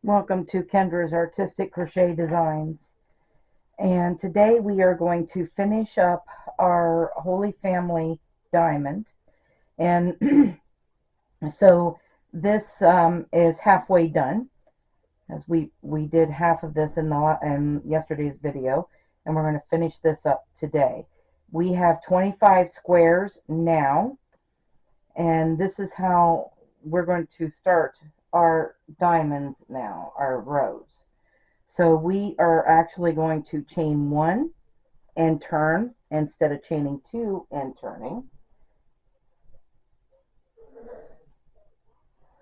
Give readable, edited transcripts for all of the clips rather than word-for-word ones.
Welcome to Kendra's Artistic Crochet Designs. And today we are going to finish up our Holy Family diamond. And so this is halfway done, as we did half of this in yesterday's video, and we're going to finish this up today. We have 25 squares now, and this is how we're going to start our diamonds now, our rows. So we are actually going to chain one and turn instead of chaining two and turning.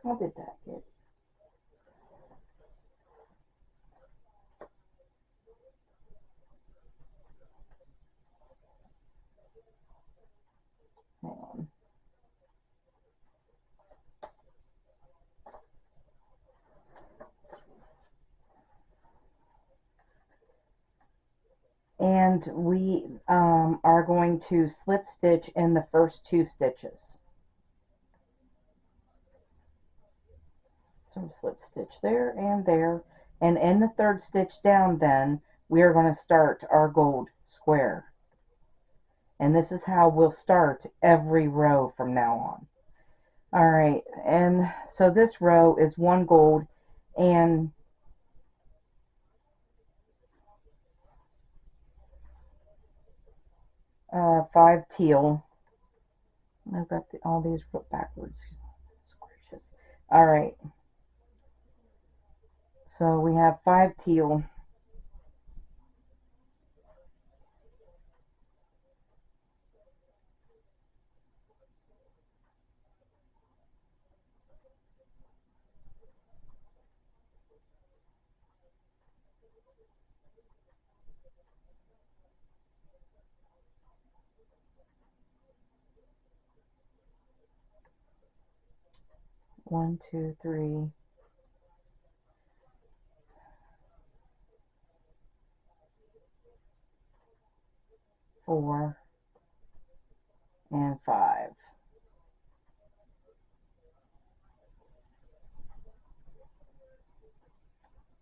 How did that get? Hang on. And we are going to slip stitch in the first two stitches. So slip stitch there, and in the third stitch down, then we are going to start our gold square. And this is how we'll start every row from now on. All right, and so this row is one gold and five teal. I've got all these put backwards. Gracious. All right. So we have five teal. One, two, three. Four and five.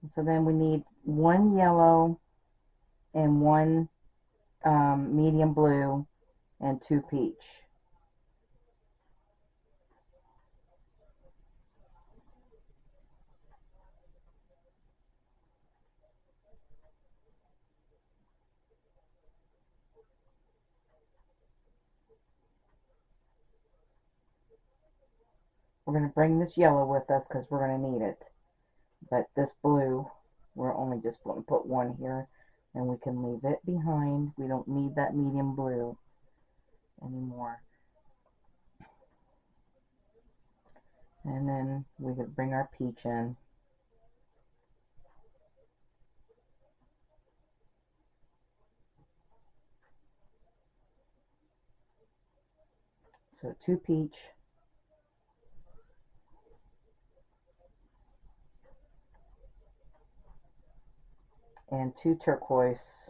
So then we need one yellow and one medium blue and two peach. We're going to bring this yellow with us because we're going to need it. But this blue, we're only just going to put one here, and we can leave it behind. We don't need that medium blue anymore. And then we could bring our peach in. So two peach. And two turquoise.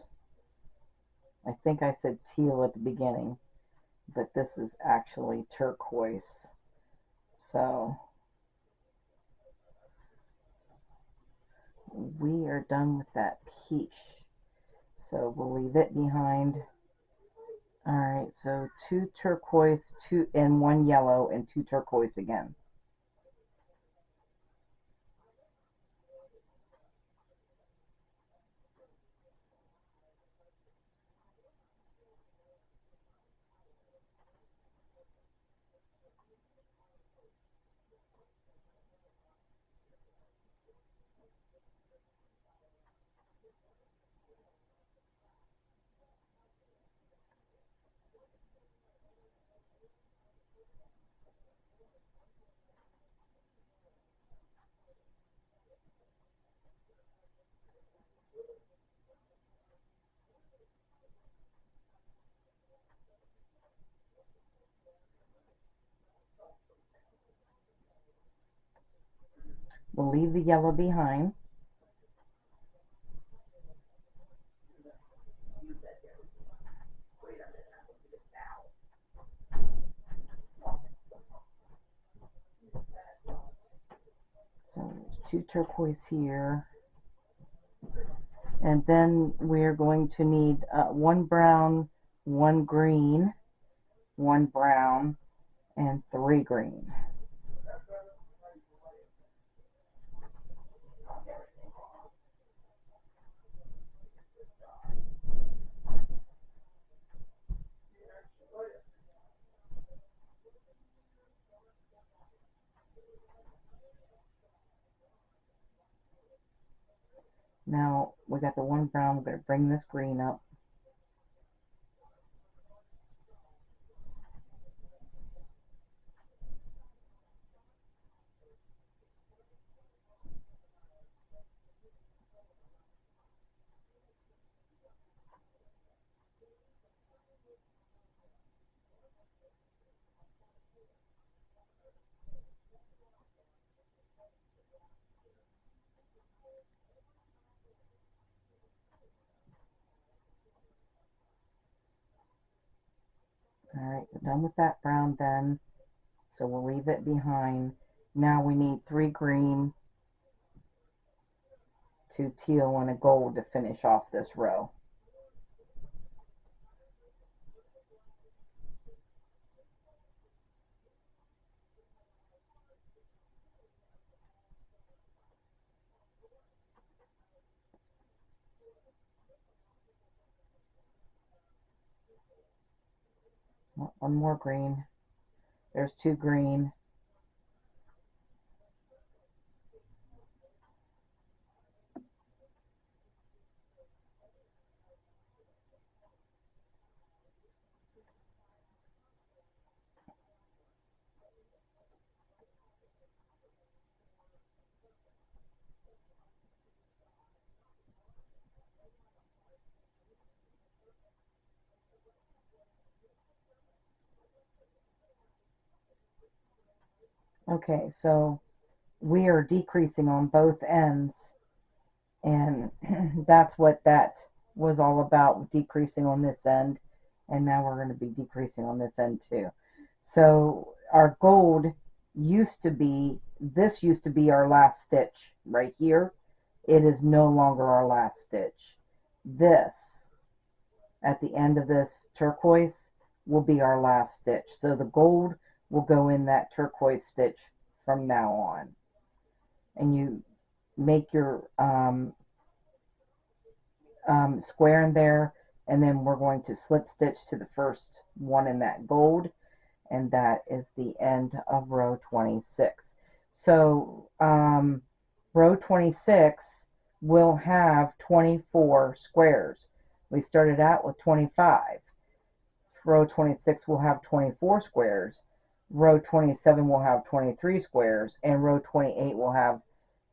I think I said teal at the beginning, but this is actually turquoise. So we are done with that peach. So we'll leave it behind. Alright, so two turquoise, two and one yellow, and two turquoise again. We'll leave the yellow behind. So 2 turquoise here. And then we're going to need 1 brown, 1 green, 1 brown, and 3 green. Now we got the 1 brown. We're going to bring this green up. Alright, we're done with that brown then. So we'll leave it behind. Now we need 3 green, 2 teal, and a gold to finish off this row. One more green. There's 2 green. Okay, so we are decreasing on both ends, and that's what that was all about, decreasing on this end, and now we're going to be decreasing on this end too. So our gold used to be, this used to be our last stitch right here. It is no longer our last stitch. This, at the end of this turquoise, will be our last stitch. So the gold will go in that turquoise stitch from now on. And you make your square in there, and then we're going to slip stitch to the first one in that gold, and that is the end of row 26. So row 26 will have 24 squares. We started out with 25. Row 26 will have 24 squares. Row 27 will have 23 squares, and row 28 will have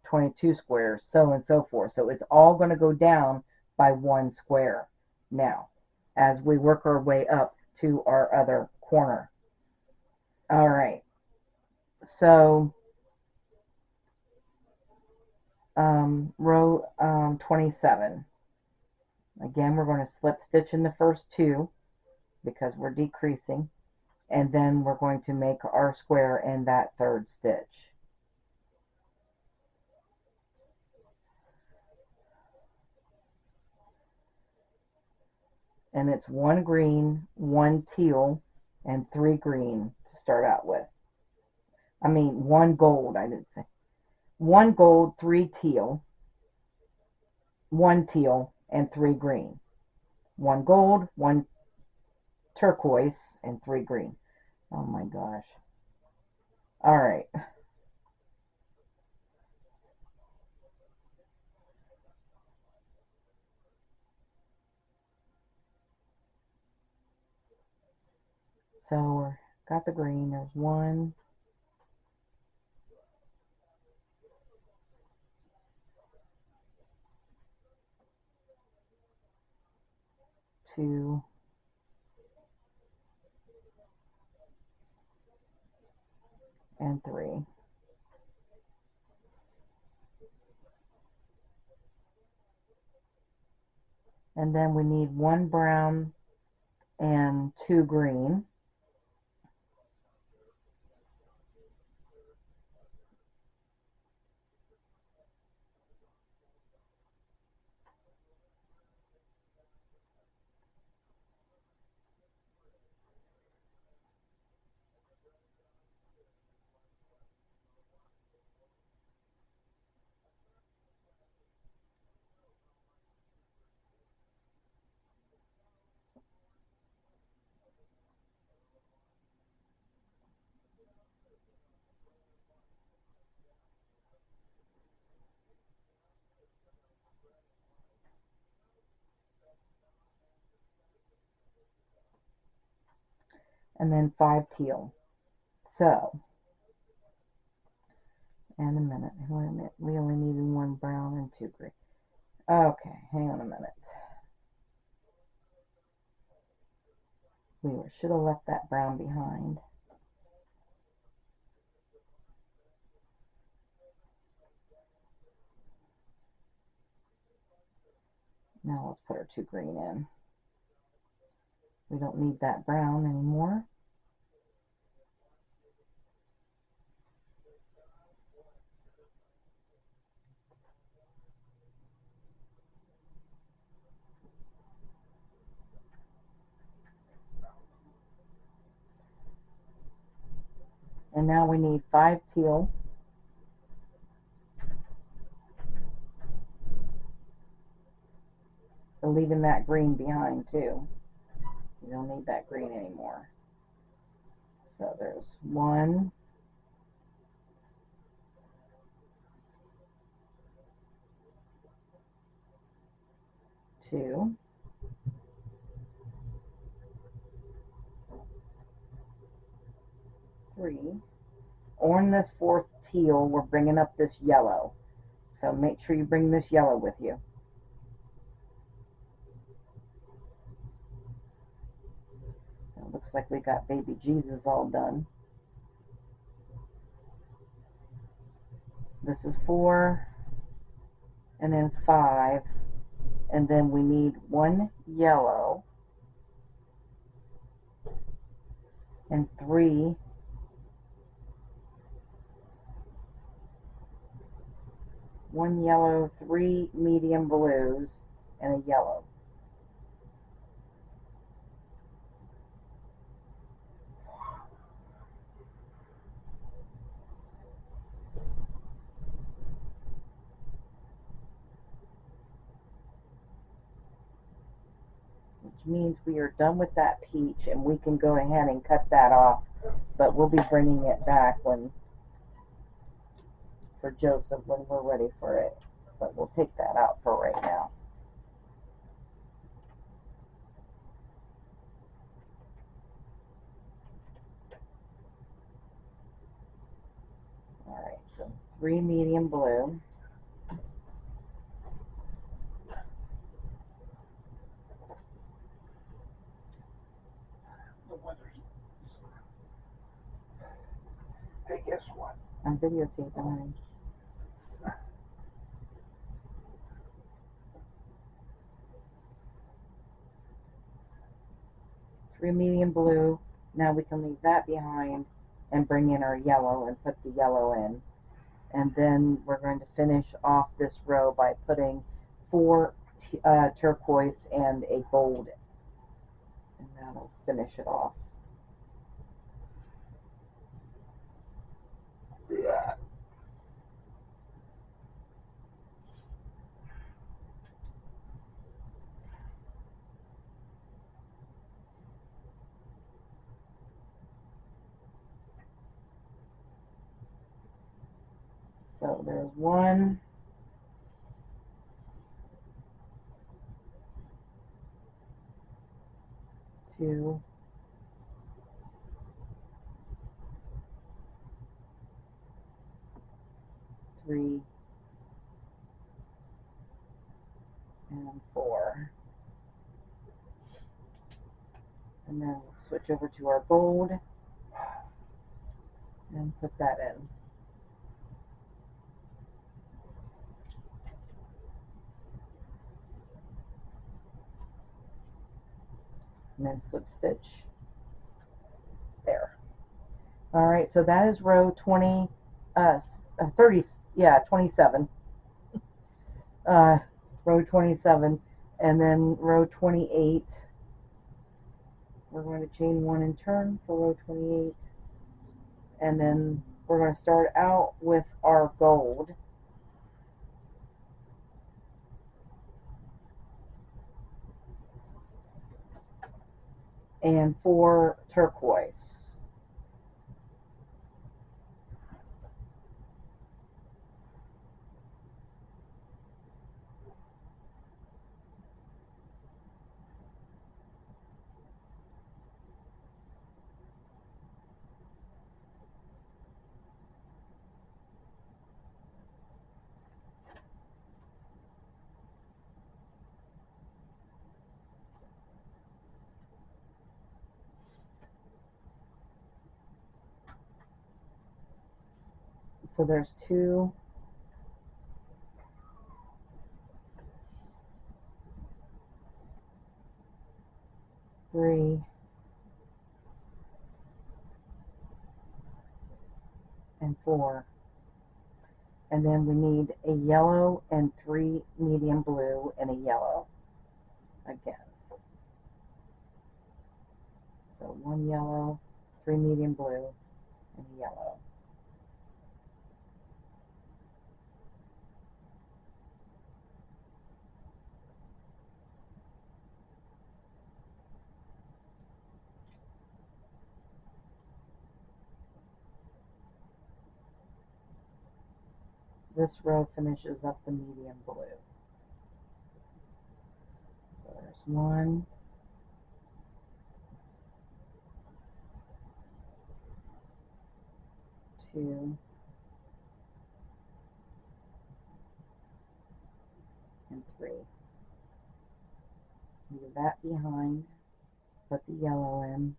22 squares, so and so forth. So it's all going to go down by 1 square now as we work our way up to our other corner. All right, so row 27. Again, we're going to slip stitch in the first 2 because we're decreasing, and then we're going to make our square in that 3rd stitch. And it's 1 green, 1 teal, and 3 green to start out with. I mean 1 gold, I didn't say. 1 gold, 3 teal, 1 teal, and 3 green. 1 gold, 1 turquoise, and 3 green. Oh my gosh. All right. So we got the green. There's 1, 2, and 3. And then we need 1 brown and 2 green. and then 5 teal. So, and a minute, wait a minute, we only needed 1 brown and 2 green. Okay, hang on a minute. We should have left that brown behind. Now let's put our 2 green in. We don't need that brown anymore. And now we need 5 teal. We're leaving that green behind too. We don't need that green anymore. So there's 1, 2, 3. On this 4th teal, we're bringing up this yellow. So make sure you bring this yellow with you. It looks like we got baby Jesus all done. This is 4, and then 5, and then we need 1 yellow, and 3 1 yellow, 3 medium blues, and a yellow. Which means we are done with that peach, and we can go ahead and cut that off, but we'll be bringing it back for Joseph when we're ready for it. But we'll take that out for right now. Alright, so 3 medium blue. Hey, guess what? I'm videotaping. 3 medium blue. Now we can leave that behind and bring in our yellow and put the yellow in. And then we're going to finish off this row by putting 4 turquoise and a gold. And that'll finish it off. Yeah. So there's 1, 2, 3, and 4. And then we'll switch over to our gold and put that in. And then slip stitch. There. Alright, so that is row 20, 30, yeah, 27. Row 27. And then row 28. We're going to chain 1 and turn for row 28. And then we're going to start out with our gold. And 4 turquoise. So there's 2, 3, and 4. And then we need a yellow and 3 medium blue and a yellow again. So 1 yellow, 3 medium blue, and a yellow. This row finishes up the medium blue. So there's 1, 2, and 3. Leave that behind. Put the yellow in.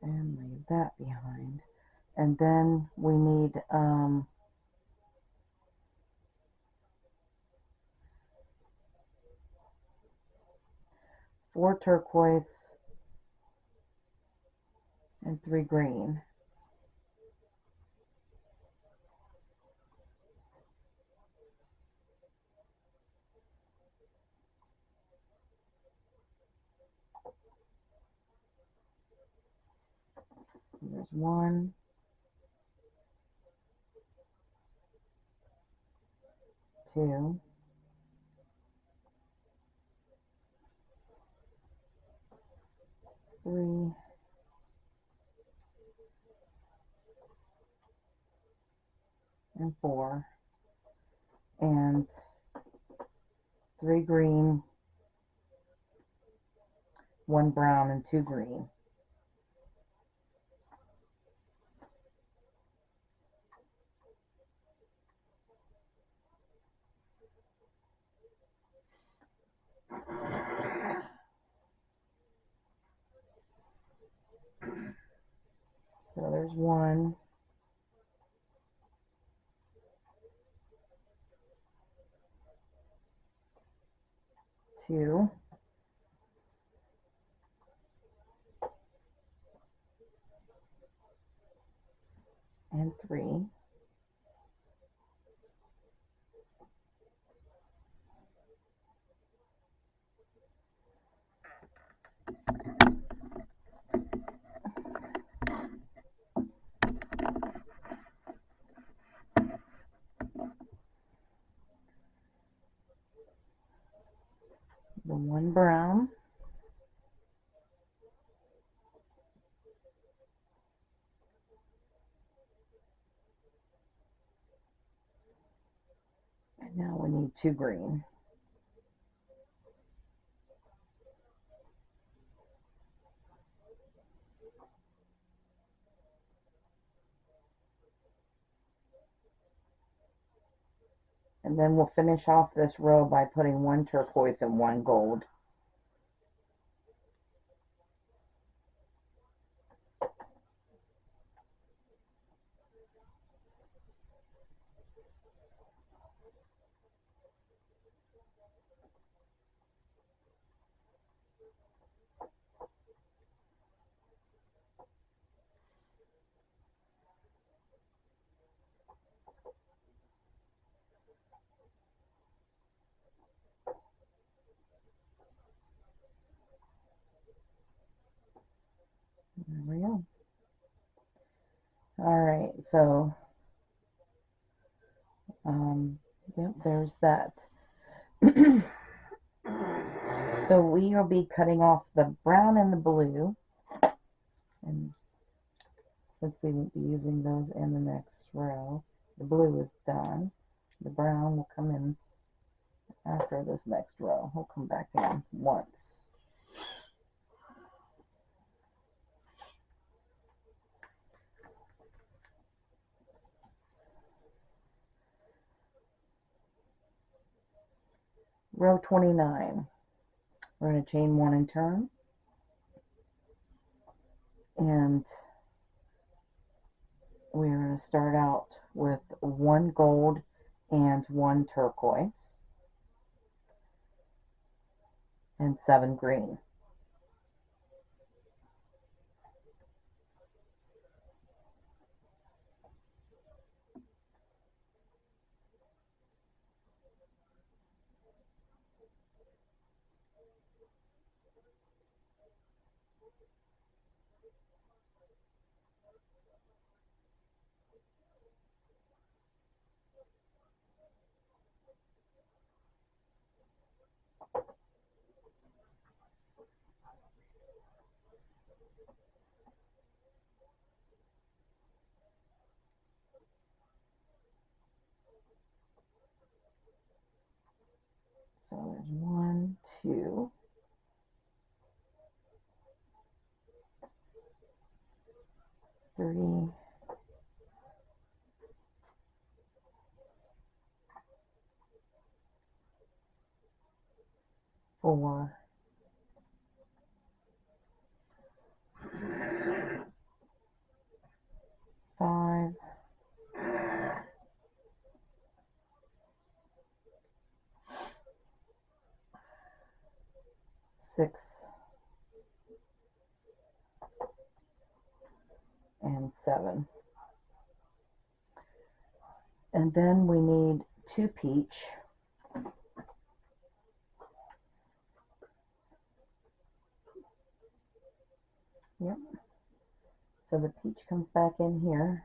And leave that behind. And then we need 4 turquoise and 3 green. So there's 1, 2, 3, and 4, and 3 green, 1 brown, and 2 green. So there's 1, 2, and 3. The 1 brown. And now we need 2 green. And then we'll finish off this row by putting 1 turquoise and 1 gold. There we go. All right, so yep, there's that. So we will be cutting off the brown and the blue, and since we won't be using those in the next row, the blue is done. The brown will come in after this next row. We'll come back in once. Row 29. We're going to chain 1 and turn, and we're going to start out with 1 gold and 1 turquoise and 7 green. So there's 1, 2, 3, 4, 5, 6, and 7. And then we need 2 peach. Yep. So the peach comes back in here.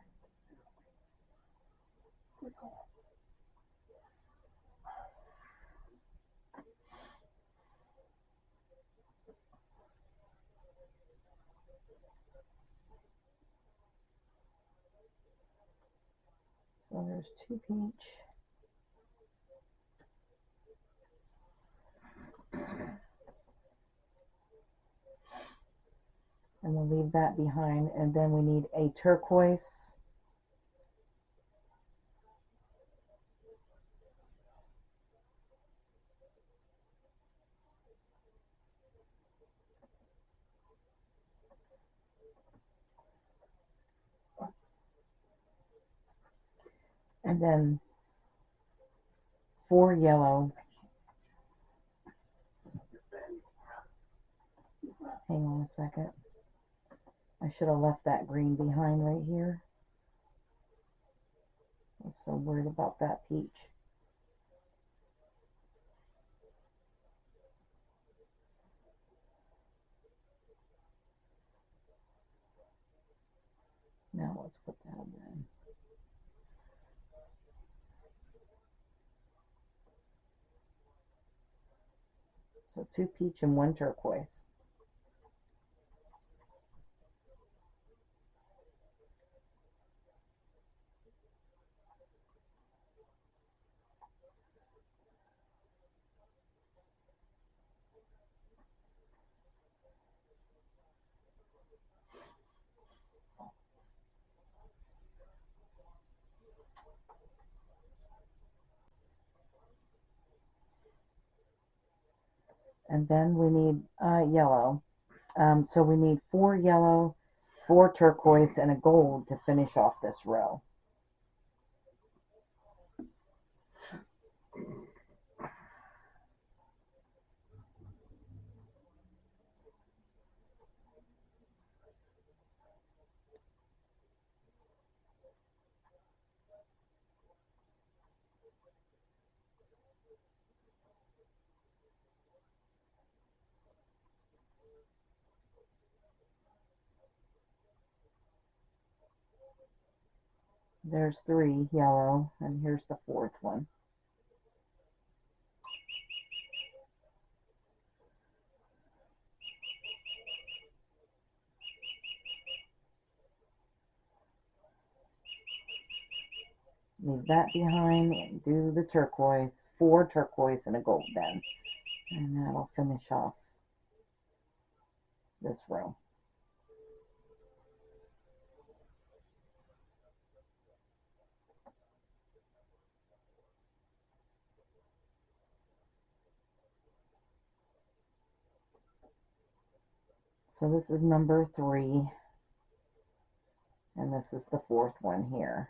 So there's 2 peach. And we'll leave that behind. And then we need a turquoise. And then 4 yellow. Hang on a second. I should have left that green behind right here. I'm so worried about that peach. Now let's put that in. So 2 peach and 1 turquoise. And then we need yellow. So we need 4 yellow, 4 turquoise, and a gold to finish off this row. There's 3 yellow, and here's the 4th one. Leave that behind and do the turquoise, 4 turquoise and a gold then. And that'll finish off this row. So this is number 3, and this is the 4th one here.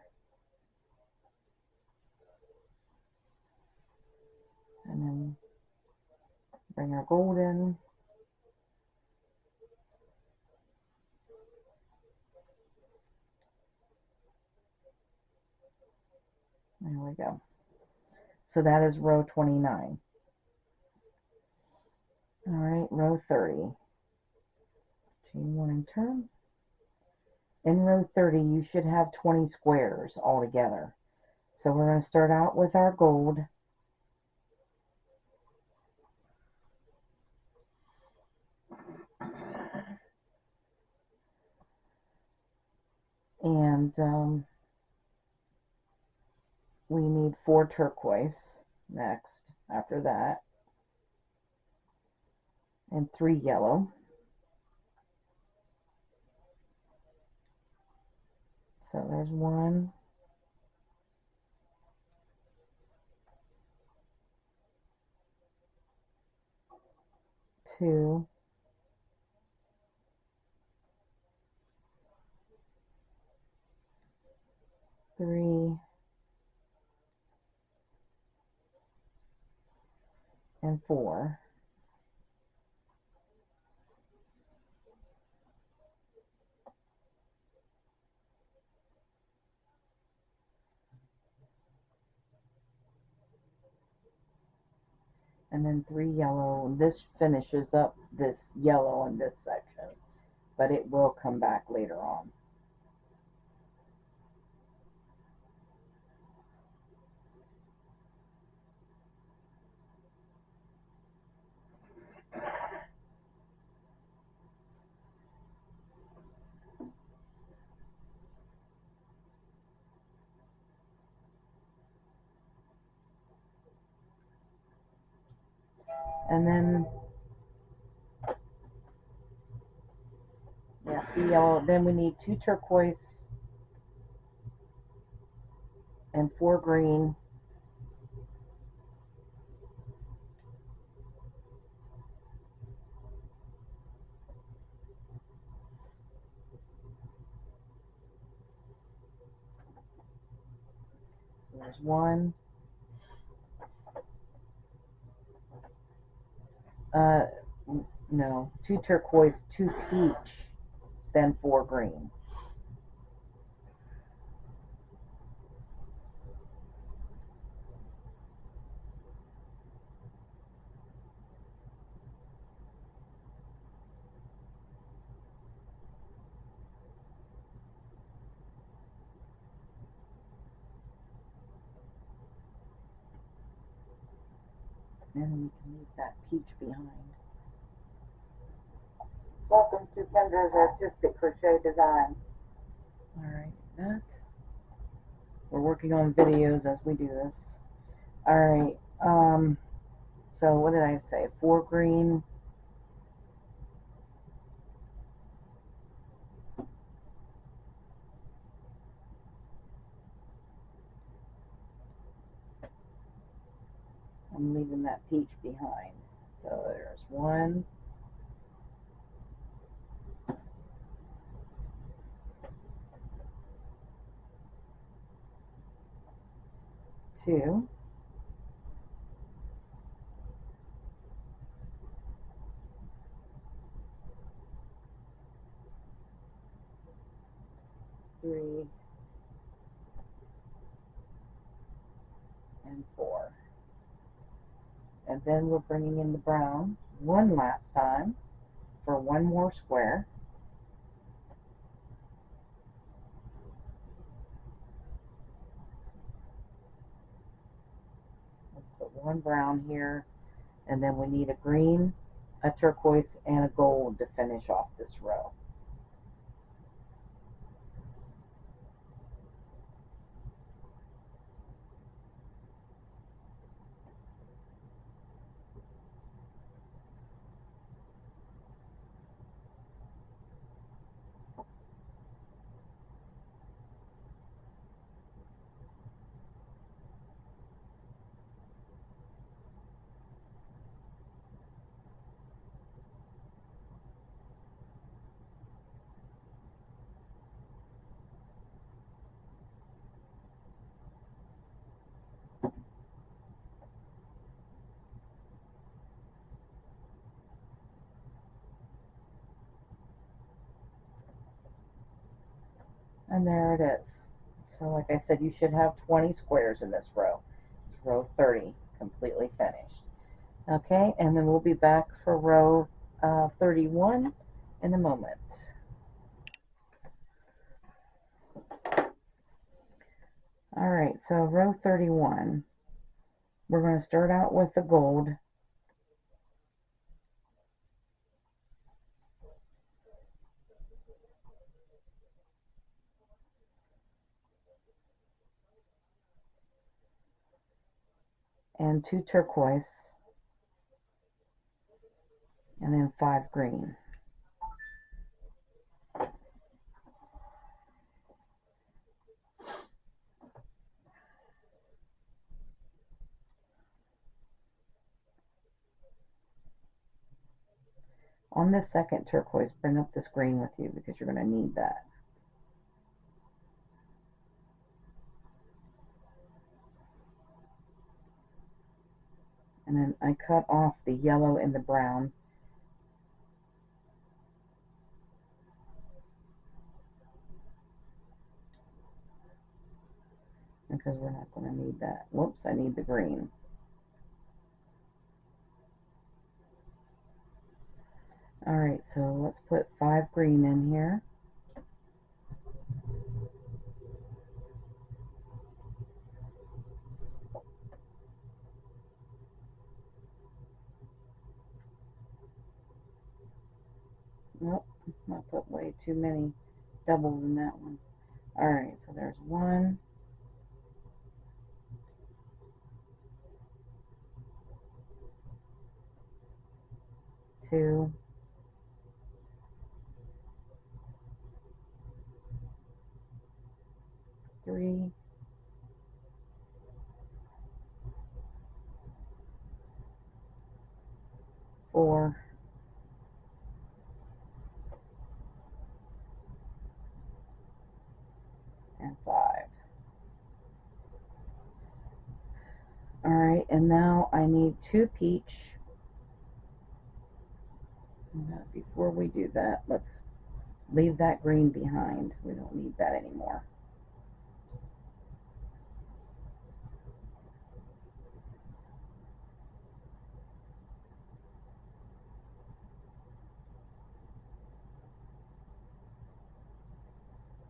And then bring our gold in. There we go. So that is row 29. All right, row 30. Chain 1 and turn. In row 30, you should have 20 squares altogether. So we're going to start out with our gold. And we need 4 turquoise next after that. And 3 yellow. So there's 1, 2, 3, and 4. And then 3 yellow. This finishes up this yellow in this section, but it will come back later on. And then the yellow. Then we need 2 turquoise and 4 green. So there's 1. No, 2 turquoise, 2 peach, then 4 green. And we can leave that peach behind. Welcome to Kendra's Artistic Crochet Designs. Alright, that. We're working on videos as we do this. Alright, so what did I say? 4 green. I'm leaving that peach behind. So there's 1, 2, 3, and 4. And then we're bringing in the brown one last time for 1 more square. We'll put 1 brown here, and then we need a green, a turquoise, and a gold to finish off this row. And there it is. So like I said, you should have 20 squares in this row. It's row 30, completely finished. Okay, and then we'll be back for row 31 in a moment. All right, so row 31, we're going to start out with the gold. And 2 turquoise, and then 5 green. On this second turquoise, bring up this green with you because you're going to need that. And then I cut off the yellow and the brown. Because we're not going to need that. Whoops, I need the green. Alright, so let's put 5 green in here. Nope, I put way too many doubles in that one. Alright, so there's 1, 2, 3, 4, and 5. Alright, and now I need 2 peach. Before we do that, let's leave that green behind. We don't need that anymore.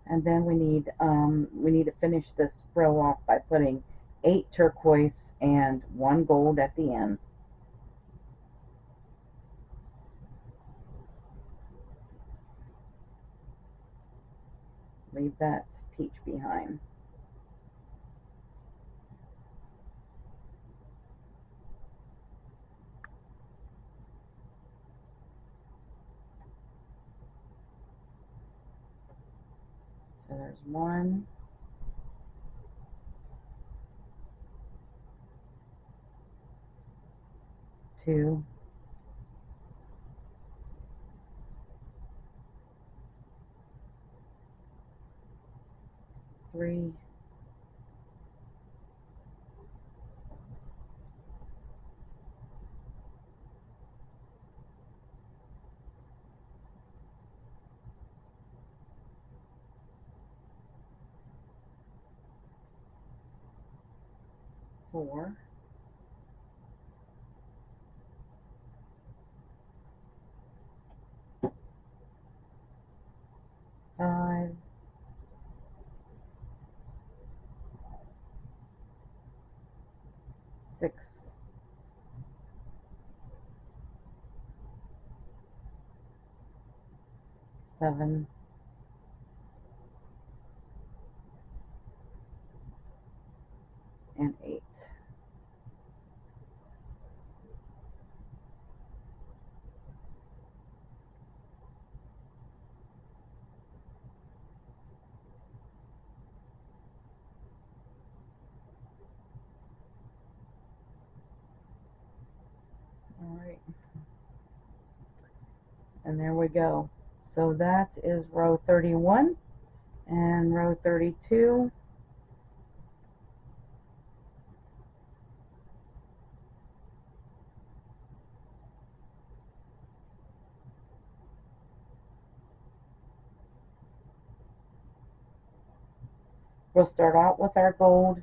And then we need to finish this row off by putting 8 turquoise and 1 gold at the end. Leave that peach behind. So there's 1, 2, 3, 4, 5, 6, 7, and 8. Alright. And there we go. So that is row 31 and row 32. We'll start out with our gold,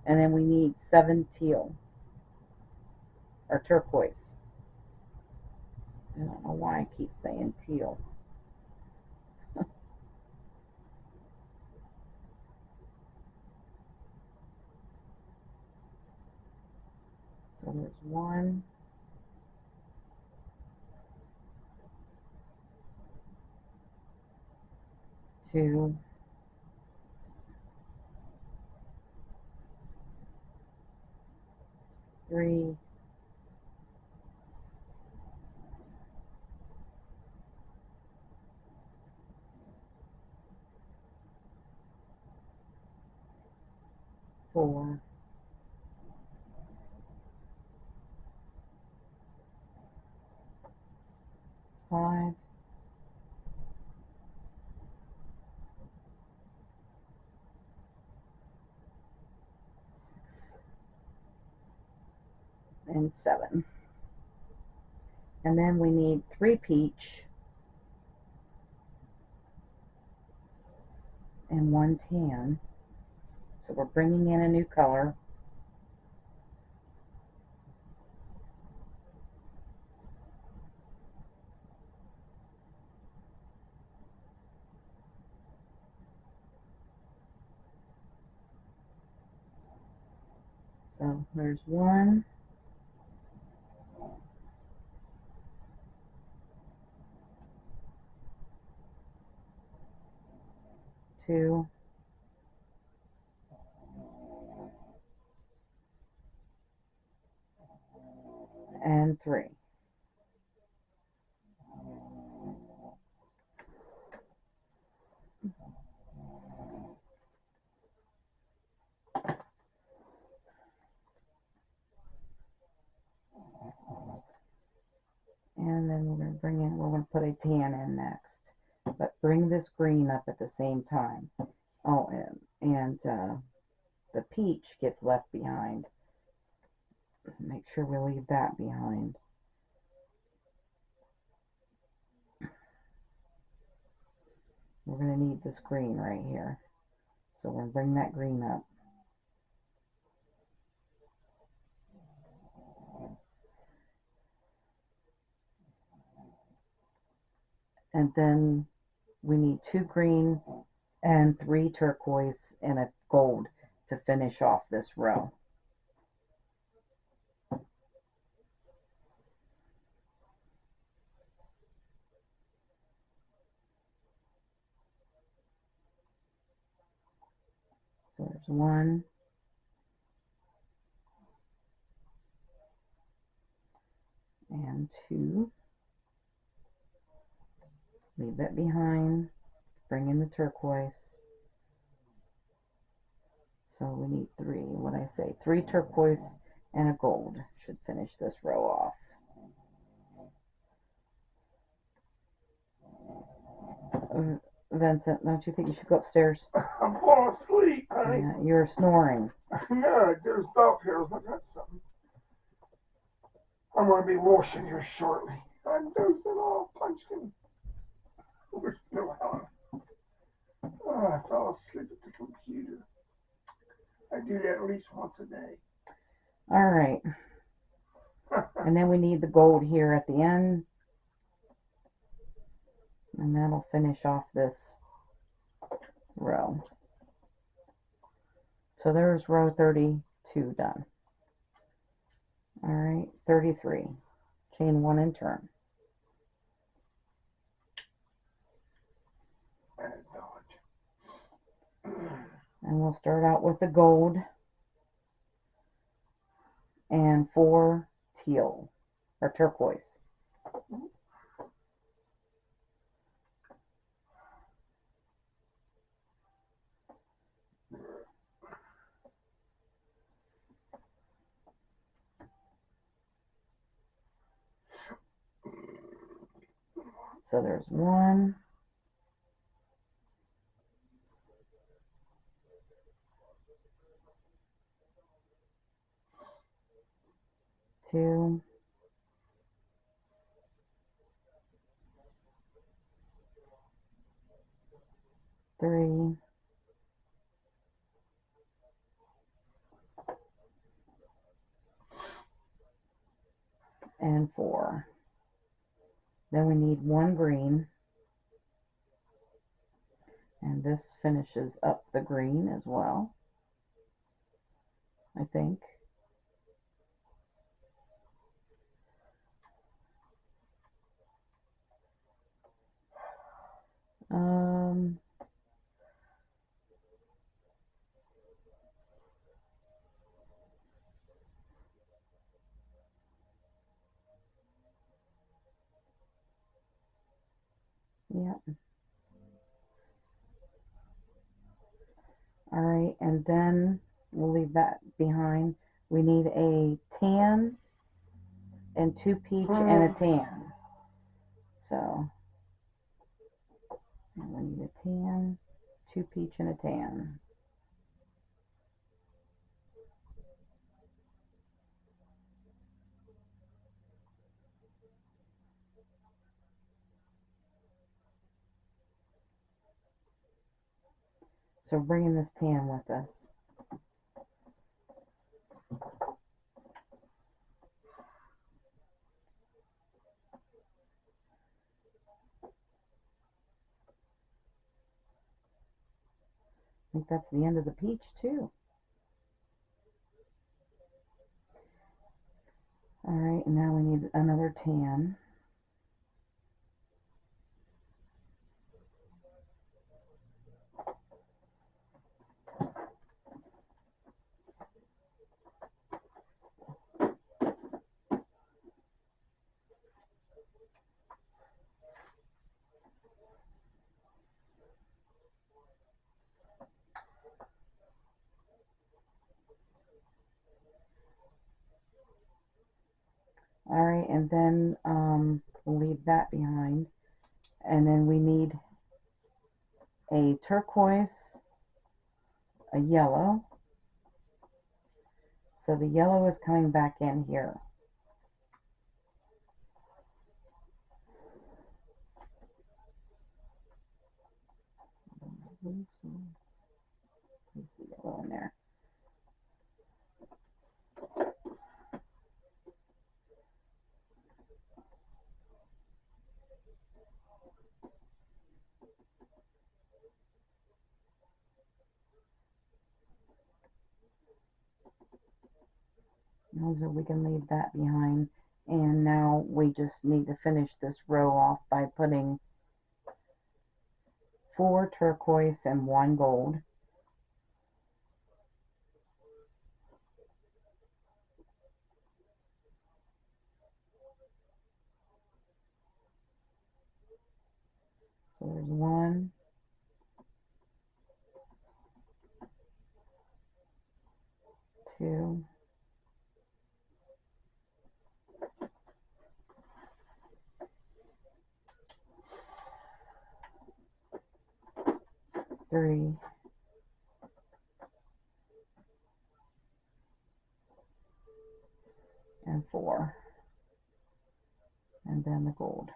and then we need 7 teal, or turquoise. I don't know why I keep saying teal. So there's 1, 2, 3, 4, 5, 6, and 7. And then we need 3 peach and 1 tan. So we're bringing in a new color. So there's 1, 2, and 3. And then we're going to put a tan in next. But bring this green up at the same time. Oh, and the peach gets left behind. Make sure we leave that behind. We're going to need this green right here. So we're going to bring that green up. And then we need 2 green and 3 turquoise and a gold to finish off this row. So there's 1, and 2. Leave that behind. Bring in the turquoise. So we need 3. What I say? 3 turquoise and a gold should finish this row off. Vincent, don't you think you should go upstairs? I'm falling asleep, honey. Yeah, you're snoring. Yeah, there's stuff here. Look at something. I'm going to be washing here shortly. I'm dozing off, Punchkin. Where's Helen? Oh, I fell asleep at the computer. I do that at least once a day. All right. And then we need the gold here at the end. And that'll finish off this row. So there's row 32 done. All right, 33. Chain 1 and turn. And we'll start out with the gold and 4 teal or turquoise. So there's 1, 2, 3, and 4. Then we need 1 green, and this finishes up the green as well, I think. Um, yeah. All right, and then we'll leave that behind. We need a tan and 2 peach and a tan. So we need a tan, 2 peach, and a tan. So bringing this tan with us. I think that's the end of the peach too. All right, and now we need another tan. All right, and then we'll leave that behind. And then we need a turquoise, a yellow. So the yellow is coming back in here. Oops, there's the yellow in there. So we can leave that behind. And now we just need to finish this row off by putting 4 turquoise and 1 gold. So there's 1, 2, 3, and 4. And then the gold.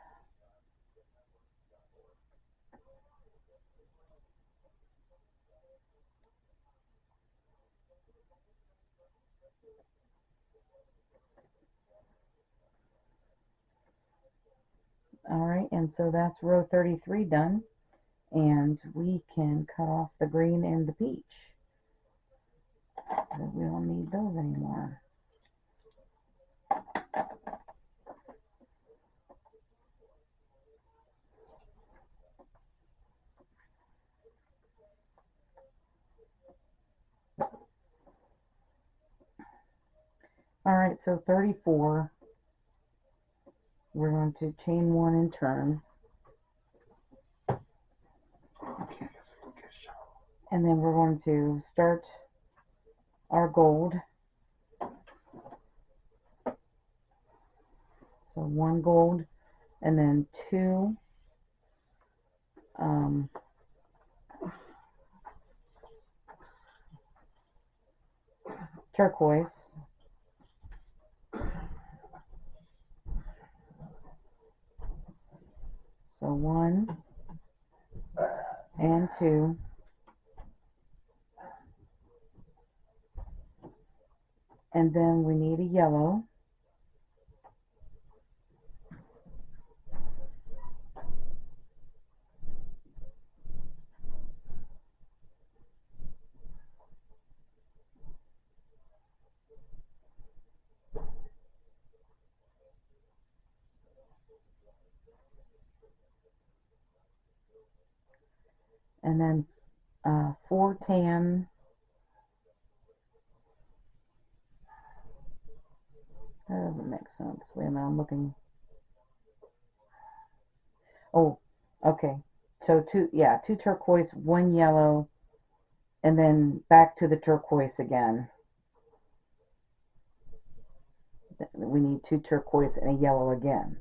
All right, and so that's row 33 done. And we can cut off the green and the peach. But we don't need those anymore. All right, so 34, we're going to chain 1 and turn. Okay, I guess I go get a shower. And then we're going to start our gold. So 1 gold, and then 2 turquoise. So 1 and 2. And then we need a yellow. and then 4 tan. That doesn't make sense. Wait a minute, I'm looking. Oh, okay. So two turquoise, 1 yellow, and then back to the turquoise again. We need 2 turquoise and a yellow again.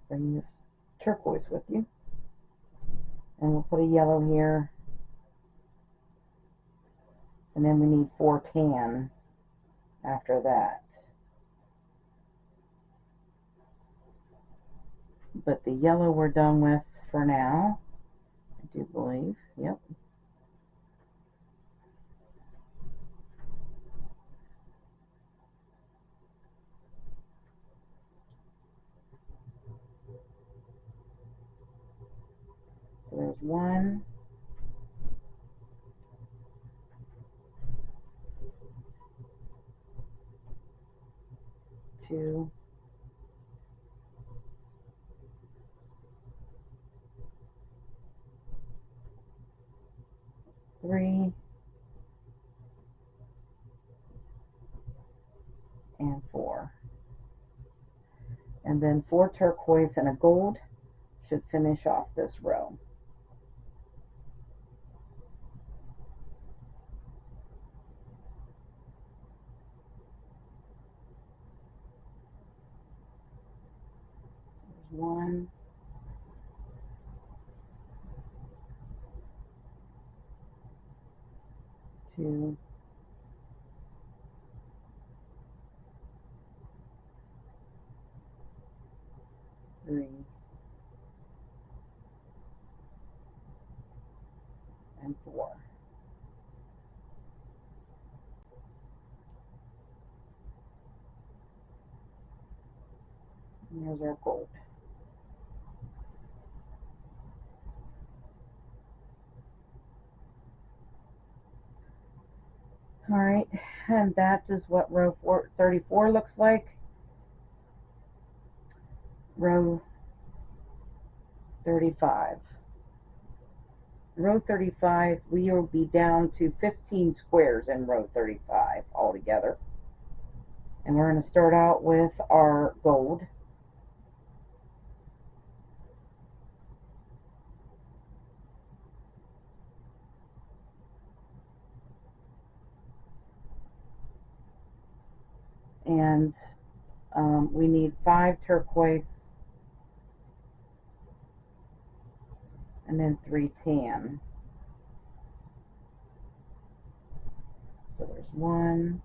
Bring this turquoise with you. And we'll put a yellow here. And then we need 4 tan after that. But the yellow we're done with for now, I do believe. Yep. So there's 1, 2, 3, and 4. And then 4 turquoise and a gold should finish off this row. So there's 1, 2, 3, and 4. And there's our gold. All right, and that is what row 34 looks like. Row 35. Row 35, we will be down to 15 squares in row 35 altogether. And we're going to start out with our gold. And we need 5 turquoise and then 3 tan. So there's 1,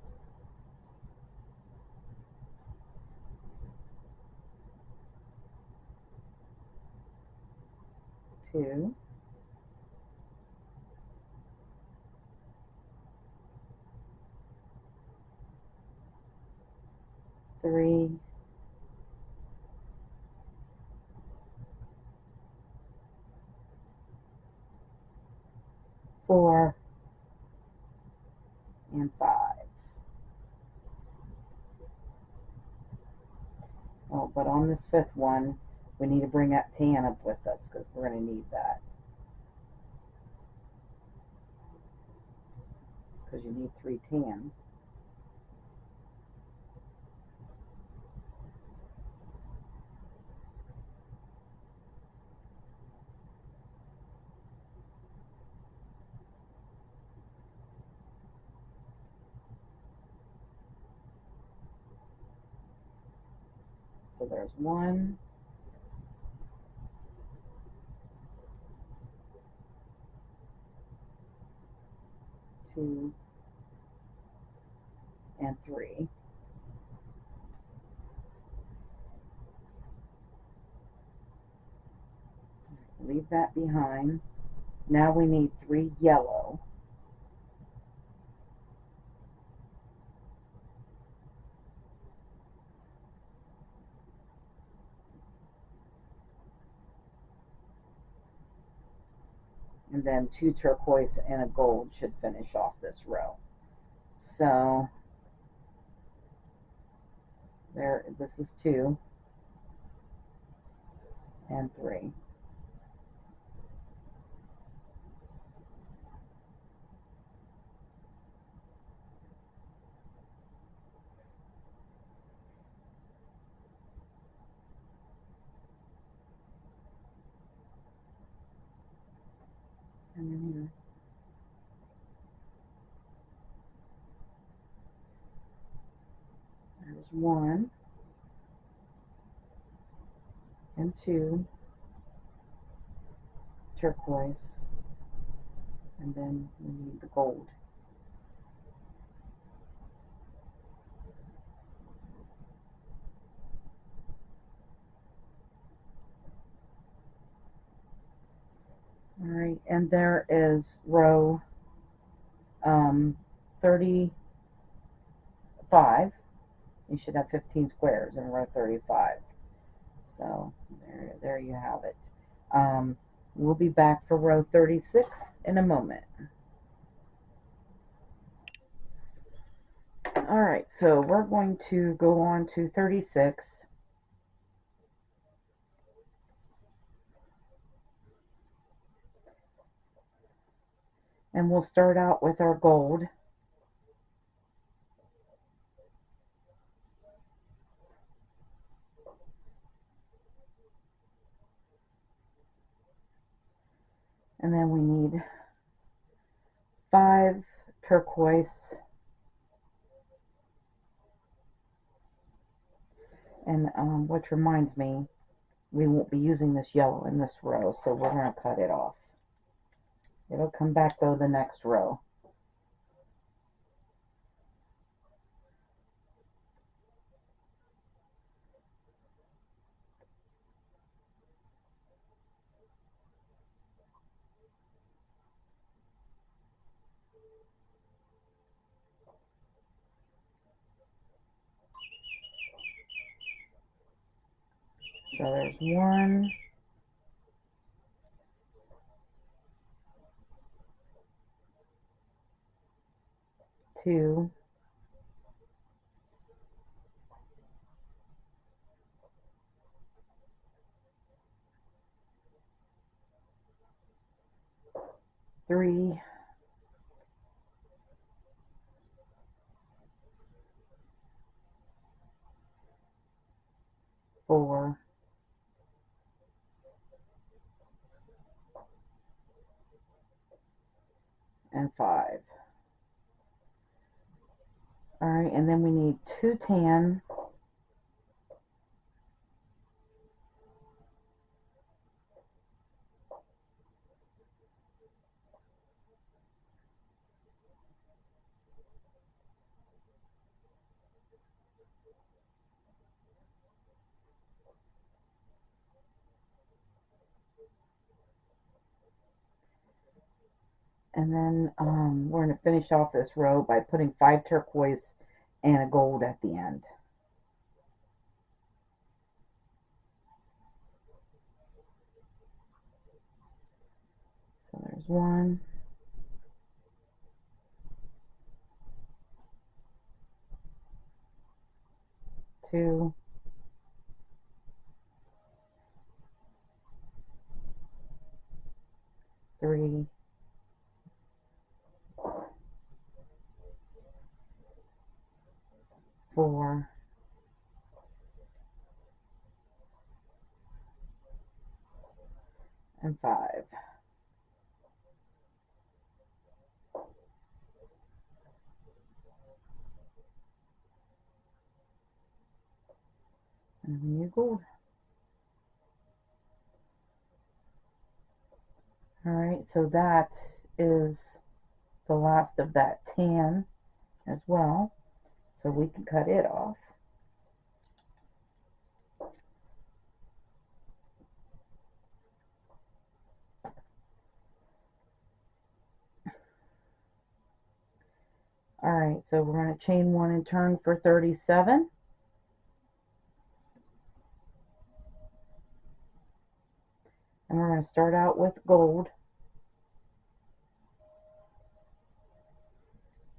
2, 3, 4, and 5. Oh, but on this 5th one, we need to bring that tan up with us because we're going to need that. Because you need 3 tan. So there's 1, 2, and 3. Leave that behind. Now we need 3 yellow. And then 2 turquoise and a gold should finish off this row. So there, this is 2 and 3. And then here. There's 1 and 2 turquoise, and then we need the gold. All right, and there is row 35. You should have 15 squares in row 35. So there you have it. We'll be back for row 36 in a moment. All right, so we're going to go on to 36. And we'll start out with our gold. And then we need 5 turquoise. And which reminds me, we won't be using this yellow in this row, so we're going to cut it off. It'll come back though the next row. So there's 1, 2, 3, 4, and 5. All right, and then we need 2 tan, and then we're going to finish off this row by putting 5 turquoise and a gold at the end. So there's 1, 2, 3, 4, and 5. And we need gold. All right, so that is the last of that tan as well. So we can cut it off. All right, so we're going to chain 1 and turn for 37. And we're going to start out with gold.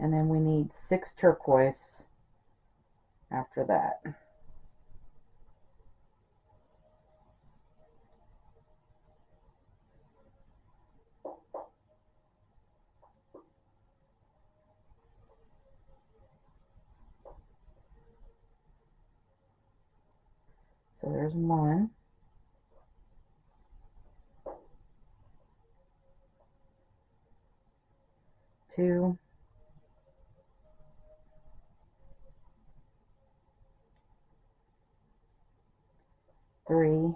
And then we need 6 turquoise after that. So there's 1, 2, 3,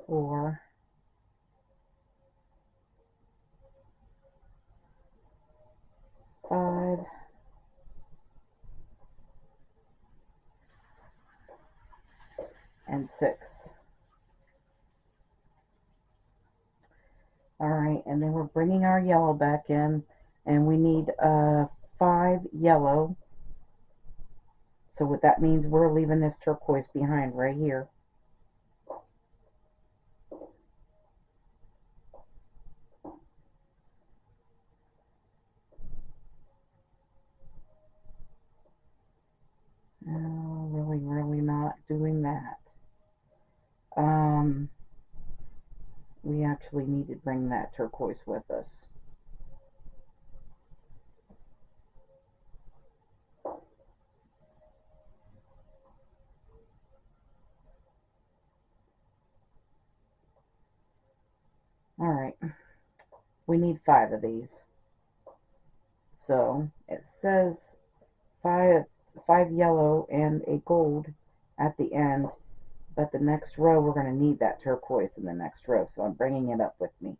4, 5, and 6. Alright, and then we're bringing our yellow back in, and we need 5 yellow. So what that means, we're leaving this turquoise behind right here. No, really not doing that. We actually need to bring that turquoise with us. Alright, we need 5 of these. So it says 5 yellow and a gold at the end, but the next row we're going to need that turquoise in the next row, so I'm bringing it up with me.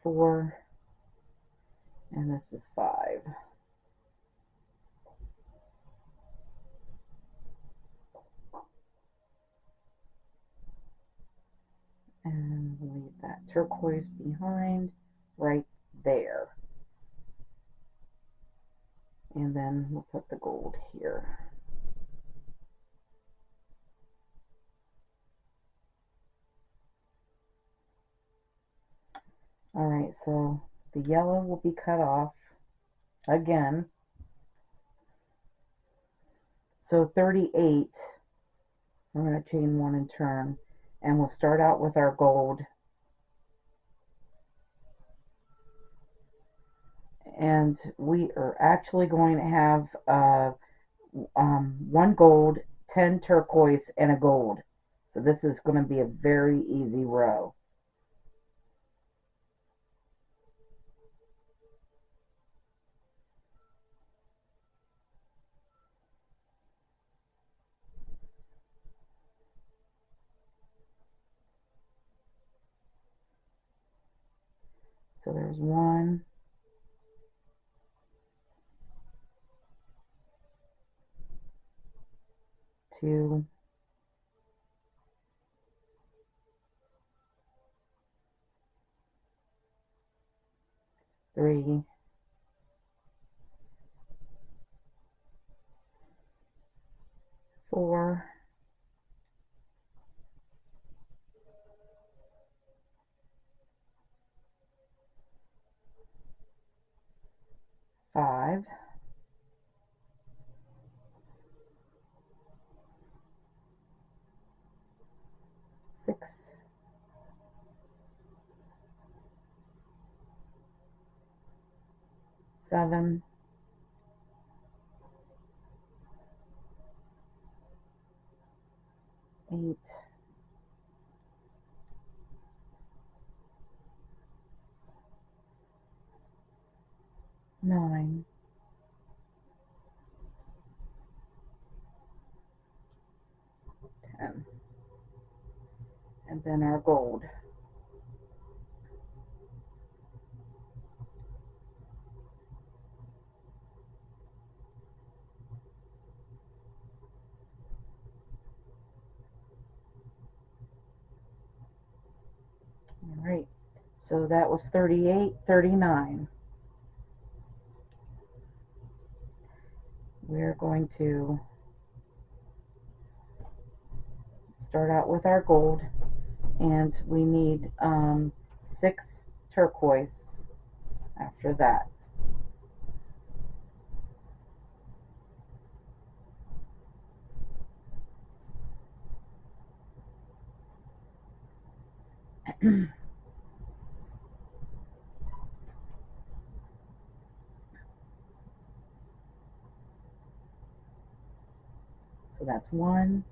Four, and this is 5. And leave that turquoise behind right there. And then we'll put the gold here. Alright, so the yellow will be cut off again. So 38, I'm going to chain 1 and turn, and we'll start out with our gold. And we are actually going to have 1 gold, 10 turquoise, and a gold. So this is going to be a very easy row. So there's 1, 2, 3, 4, 5, 6, 7, 8, 9, 10. And then our gold. All right, so that was 38, 39. We're going to start out with our gold, and we need 6 turquoise after that. So that's 1,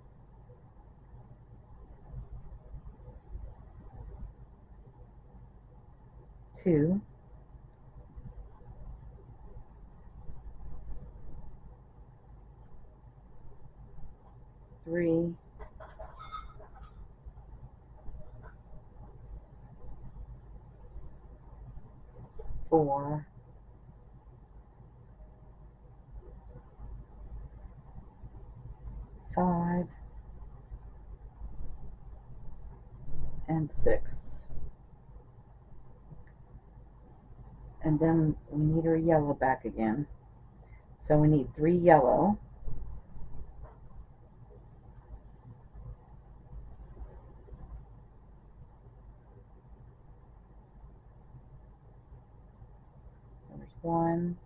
2, 3, 4, 5, and 6. And then we need our yellow back again. So we need 3 yellow. There's 1,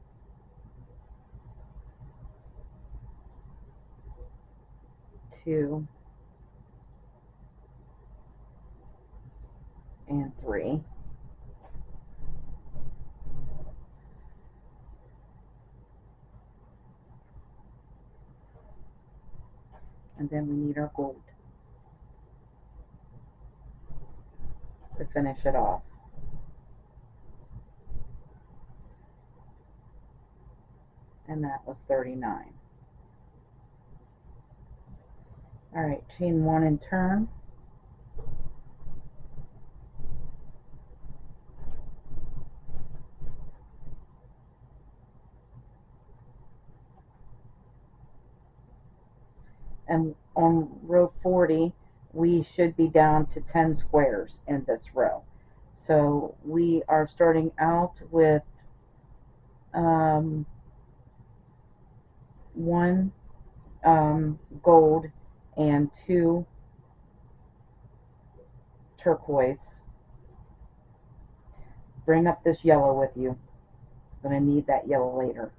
2, and 3. And then we need our gold to finish it off. And that was 39. All right, chain 1 and turn. And on row 40, we should be down to 10 squares in this row. So we are starting out with 1 gold and 2 turquoise. Bring up this yellow with you. I'm going to need that yellow later.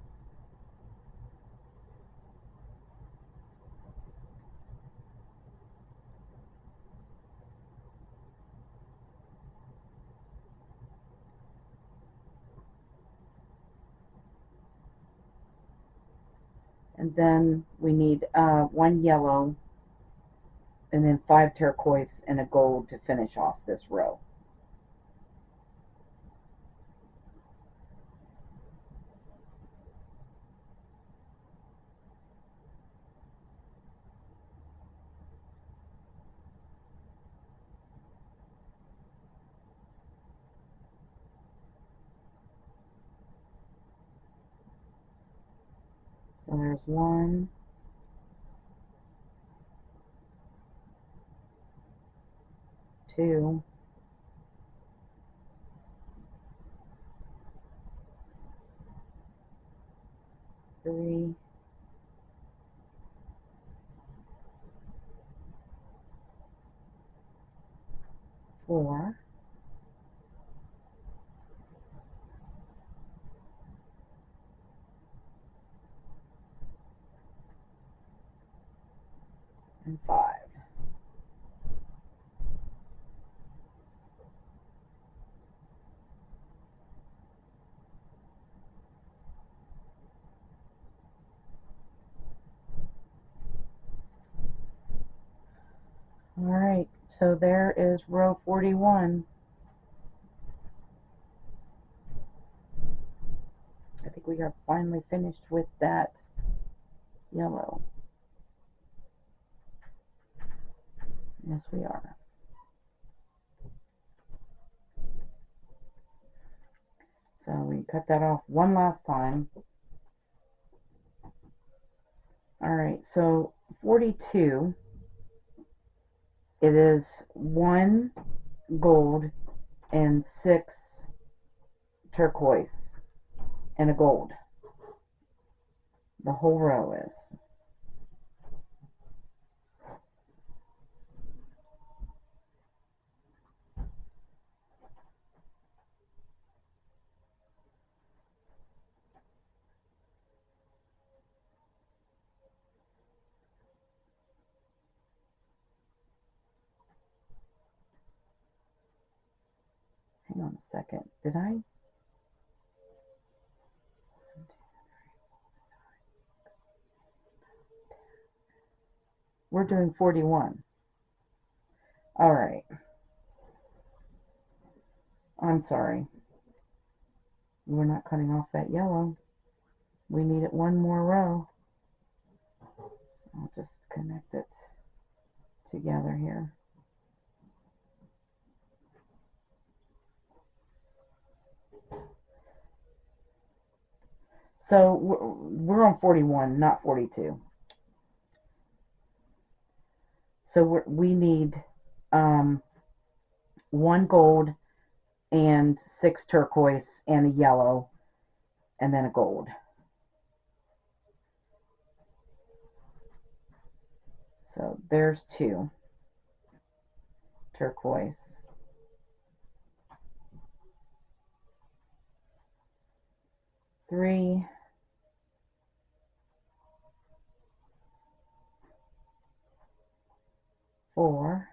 And then we need 1 yellow and then 5 turquoise and a gold to finish off this row. So there's 1, 2, 3, 4, 5. All right, so there is row 41. I think we are finally finished with that yellow. Yes, we are. So we cut that off one last time. All right, so 42, it is 1 gold and 6 turquoise and a gold. The whole row is. Hang on a second. Did I? We're doing 41. All right. I'm sorry. We're not cutting off that yellow. We need it one more row. I'll just connect it together here. So we're on 41, not 42. So we need 1 gold and 6 turquoise and a yellow and then a gold. So there's 2 turquoise. 3. 4.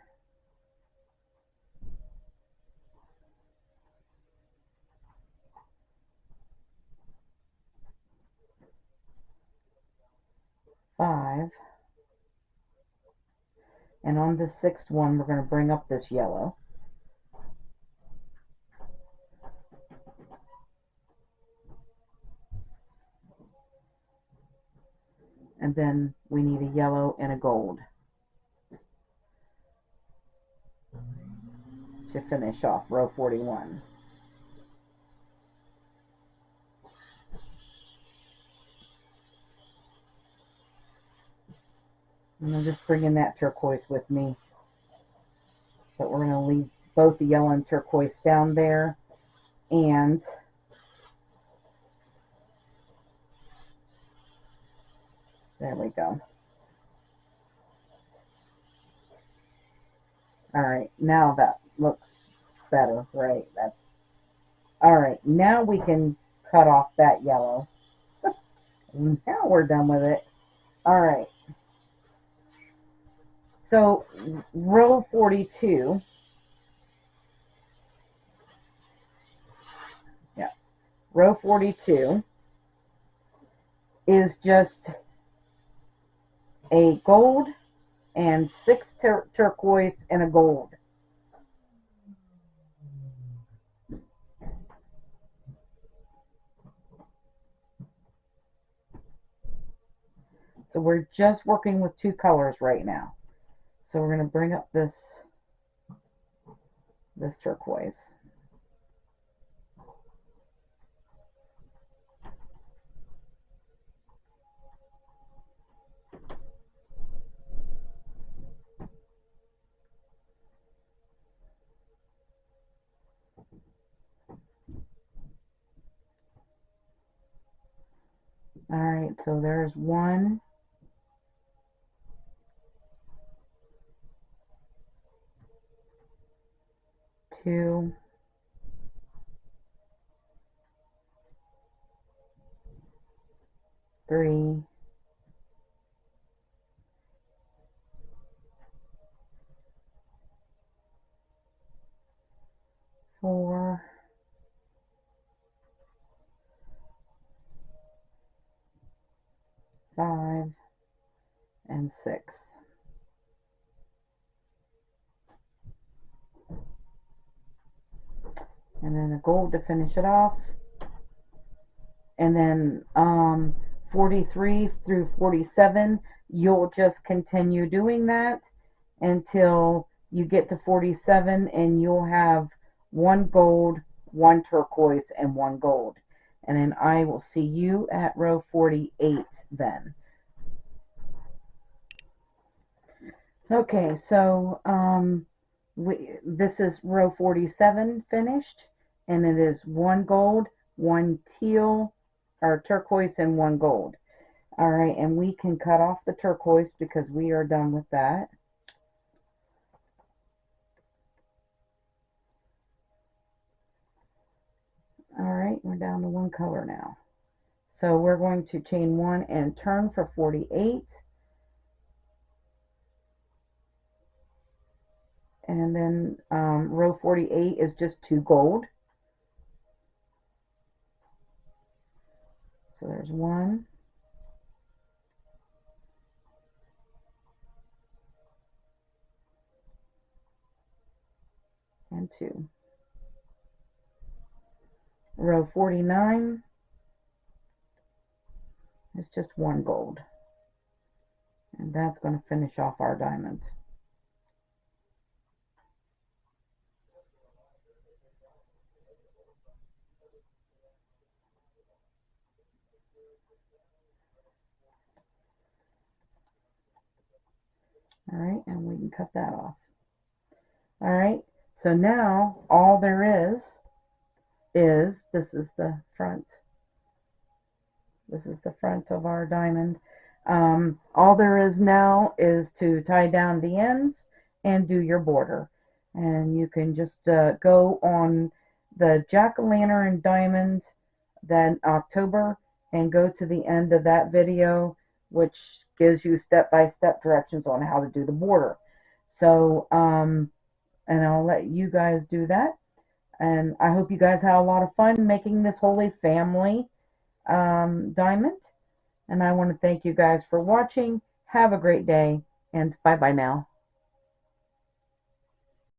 5. And on the 6th one, we're going to bring up this yellow. And then we need a yellow and a gold to finish off row 41. And I'm just bringing that turquoise with me. But we're going to leave both the yellow and turquoise down there. And there we go. All right, now that looks better, right? That's all right. Now we can cut off that yellow. Now we're done with it. All right. So row 42. Yes. Row 42 is just a gold and 6 turquoise and a gold. So we're just working with 2 colors right now. So we're going to bring up this turquoise. All right, so there's 1, 2, 3, 4, 5, and 6. And then a gold to finish it off. And then 43 through 47, you'll just continue doing that until you get to 47, and you'll have 1 gold, 1 turquoise, and 1 gold. And then I will see you at row 48 then. Okay, so This is row 47 finished, and it is one gold, one teal or turquoise, and one gold. All right, and we can cut off the turquoise because we are done with that. All right, we're down to one color now. So we're going to chain one and turn for 48. And then row 48 is just two gold. So there's one and two. Row 49 is just one gold. And that's going to finish off our diamond. All right, and we can cut that off. All right, so now all there is this is the front. This is the front of our diamond. All there is now is to tie down the ends and do your border. And you can just go on the jack-o'-lantern diamond that October and go to the end of that video, which gives you step-by-step directions on how to do the border. So, and I'll let you guys do that. And I hope you guys had a lot of fun making this Holy Family diamond. And I want to thank you guys for watching. Have a great day, and bye bye now.